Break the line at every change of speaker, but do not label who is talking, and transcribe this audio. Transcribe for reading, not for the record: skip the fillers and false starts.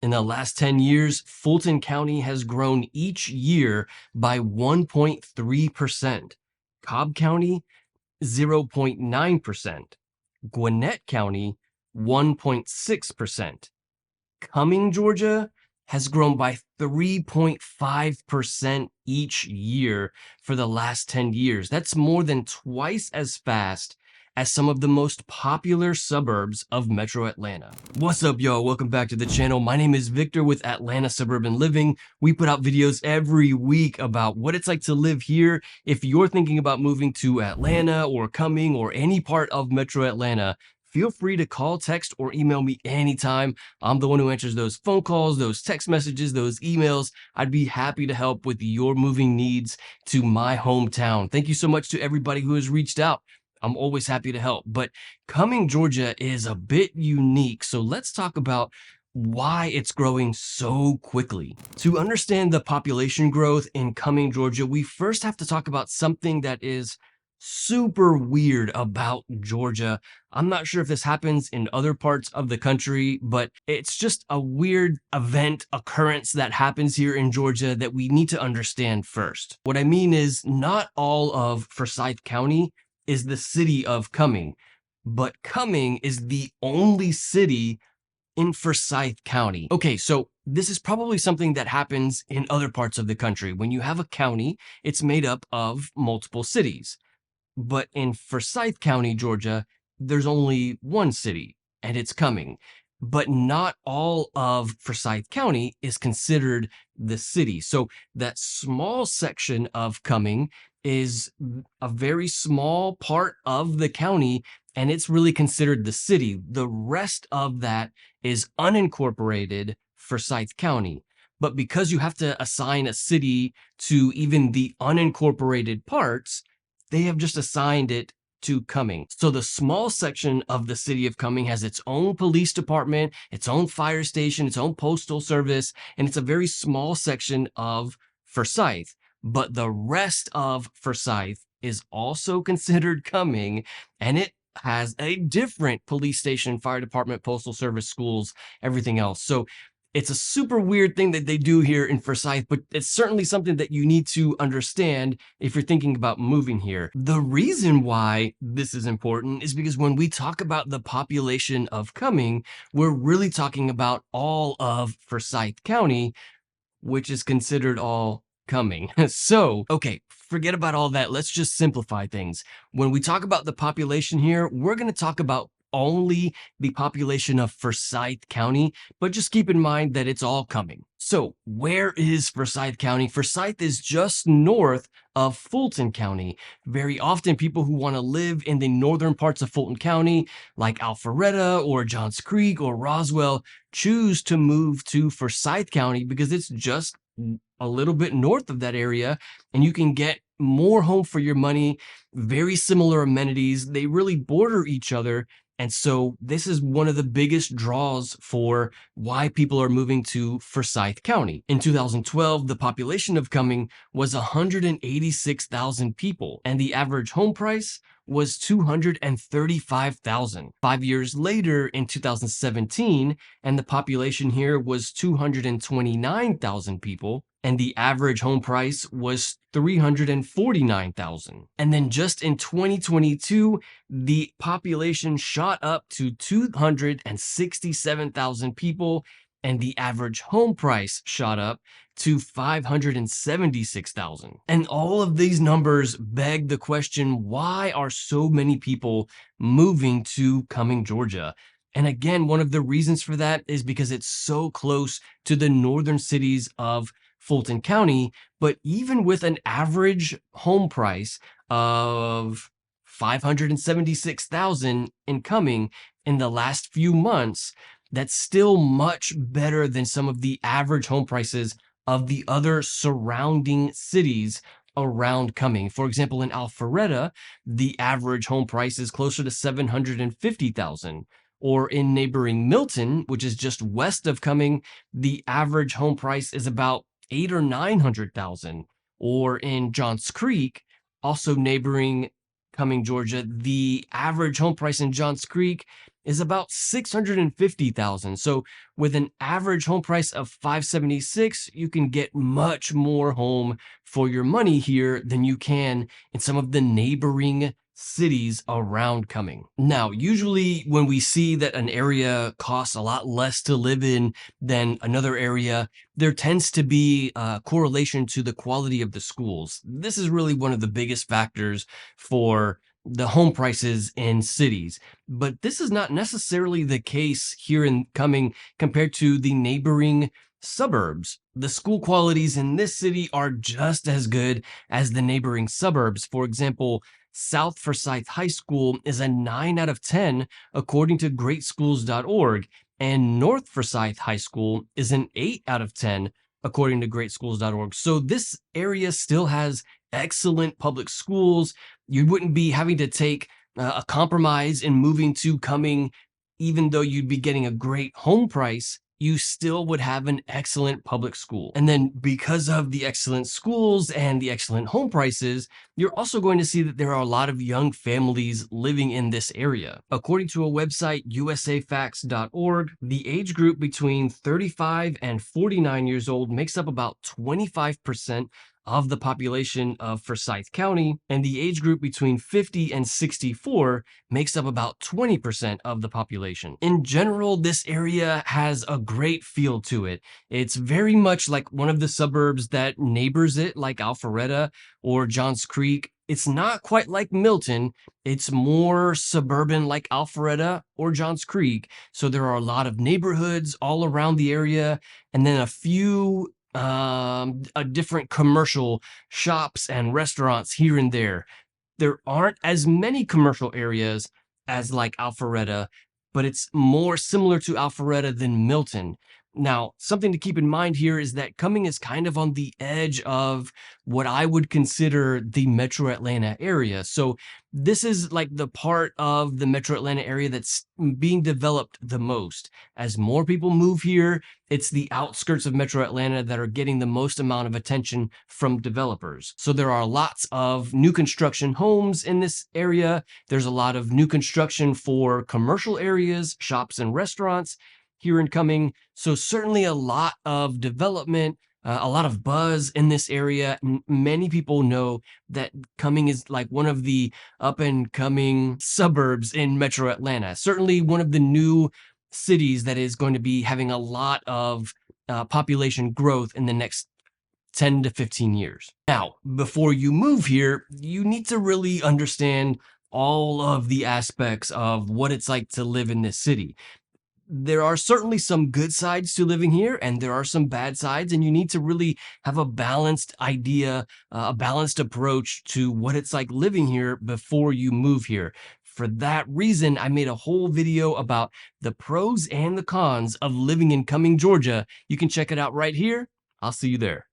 In the last 10 years, Fulton County has grown each year by 1.3%. Cobb County, 0.9%. Gwinnett County, 1.6%. Cumming, Georgia, has grown by 3.5% each year for the last 10 years. That's more than twice as fast as some of the most popular suburbs of Metro Atlanta. What's up, y'all? Welcome back to the channel. My name is Victor with Atlanta Suburban Living. We put out videos every week about what it's like to live here. If you're thinking about moving to Atlanta or Cumming or any part of Metro Atlanta, feel free to call, text, or email me anytime. I'm the one who answers those phone calls, those text messages, those emails. I'd be happy to help with your moving needs to my hometown. Thank you so much to everybody who has reached out. I'm always happy to help. But Cumming, Georgia is a bit unique. So let's talk about why it's growing so quickly. To understand the population growth in Cumming, Georgia, we first have to talk about something that is super weird about Georgia. I'm not sure if this happens in other parts of the country, but it's just a weird occurrence that happens here in Georgia that we need to understand first. What I mean is not all of Forsyth County is the city of Cumming, but Cumming is the only city in Forsyth County. Okay, so this is probably something that happens in other parts of the country. When you have a county, it's made up of multiple cities. But in Forsyth County, Georgia, there's only one city, and it's Cumming. But not all of Forsyth County is considered the city. So that small section of Cumming is a very small part of the county, and it's really considered the city. The rest of that is unincorporated Forsyth County. But because you have to assign a city to even the unincorporated parts, they have just assigned it to Cumming. So the small section of the city of Cumming has its own police department, its own fire station, its own postal service, and it's a very small section of Forsyth. But the rest of Forsyth is also considered Cumming, and it has a different police station, fire department, postal service, schools, everything else. So it's a super weird thing that they do here in Forsyth, but it's certainly something that you need to understand if you're thinking about moving here. The reason why this is important is because when we talk about the population of Cumming, we're really talking about all of Forsyth County, which is considered all Cumming. So, okay, forget about all that. Let's just simplify things. When we talk about the population here, we're going to talk about only the population of Forsyth County, but just keep in mind that it's all Cumming. So where is Forsyth County? Forsyth is just north of Fulton County. Very often people who want to live in the northern parts of Fulton County, like Alpharetta or Johns Creek or Roswell, choose to move to Forsyth County because it's just a little bit north of that area, and you can get more home for your money, very similar amenities. They really border each other. And so this is one of the biggest draws for why people are moving to Forsyth County. In 2012, the population of Cumming was 186,000 people, and the average home price was $235,000. 5 years later, in 2017, and the population here was 229,000 people, and the average home price was $349,000. And then just in 2022, the population shot up to 267,000 people, and the average home price shot up to $576,000. And all of these numbers beg the question, why are so many people moving to Cumming, Georgia? And again, one of the reasons for that is because it's so close to the northern cities of Fulton County. But even with an average home price of $576,000 in Cumming in the last few months, that's still much better than some of the average home prices of the other surrounding cities around Cumming. For example, in Alpharetta, the average home price is closer to $750,000. Or in neighboring Milton, which is just west of Cumming, the average home price is about $800,000 or $900,000. Or in Johns Creek, also neighboring Cumming, Georgia, the average home price in Johns Creek is about 650,000. So with an average home price of 576, you can get much more home for your money here than you can in some of the neighboring cities around Cumming. Now, usually when we see that an area costs a lot less to live in than another area, there tends to be a correlation to the quality of the schools. This is really one of the biggest factors for the home prices in cities. But this is not necessarily the case here in Cumming compared to the neighboring suburbs. The school qualities in this city are just as good as the neighboring suburbs. For example, South Forsyth High School is a 9 out of 10 according to greatschools.org, and North Forsyth High School is an 8 out of 10 according to greatschools.org. So this area still has excellent public schools. You wouldn't be having to take a compromise in moving to Cumming, even though you'd be getting a great home price. You still would have an excellent public school. And then because of the excellent schools and the excellent home prices, you're also going to see that there are a lot of young families living in this area. According to a website, usafacts.org, the age group between 35 and 49 years old makes up about 25% of the population of Forsyth County, and the age group between 50 and 64 makes up about 20% of the population. In general, this area has a great feel to it. It's very much like one of the suburbs that neighbors it, like Alpharetta or Johns Creek. It's not quite like Milton. It's more suburban like Alpharetta or Johns Creek. So there are a lot of neighborhoods all around the area, and then a few different commercial shops and restaurants here and there. There aren't as many commercial areas as like Alpharetta, but it's more similar to Alpharetta than Milton. Now, something to keep in mind here is that Cumming is kind of on the edge of what I would consider the Metro Atlanta area. So this is like the part of the Metro Atlanta area that's being developed the most. As more people move here, it's the outskirts of Metro Atlanta that are getting the most amount of attention from developers. So there are lots of new construction homes in this area. There's a lot of new construction for commercial areas, shops and restaurants here in Cumming. So certainly a lot of development, a lot of buzz in this area. Many people know that Cumming is like one of the up and coming suburbs in Metro Atlanta. Certainly one of the new cities that is going to be having a lot of population growth in the next 10 to 15 years. Now, before you move here, you need to really understand all of the aspects of what it's like to live in this city. There are certainly some good sides to living here, and there are some bad sides, and you need to really have a balanced idea, a balanced approach to what it's like living here before you move here. For that reason, I made a whole video about the pros and the cons of living in Cumming, Georgia. You can check it out right here. I'll see you there.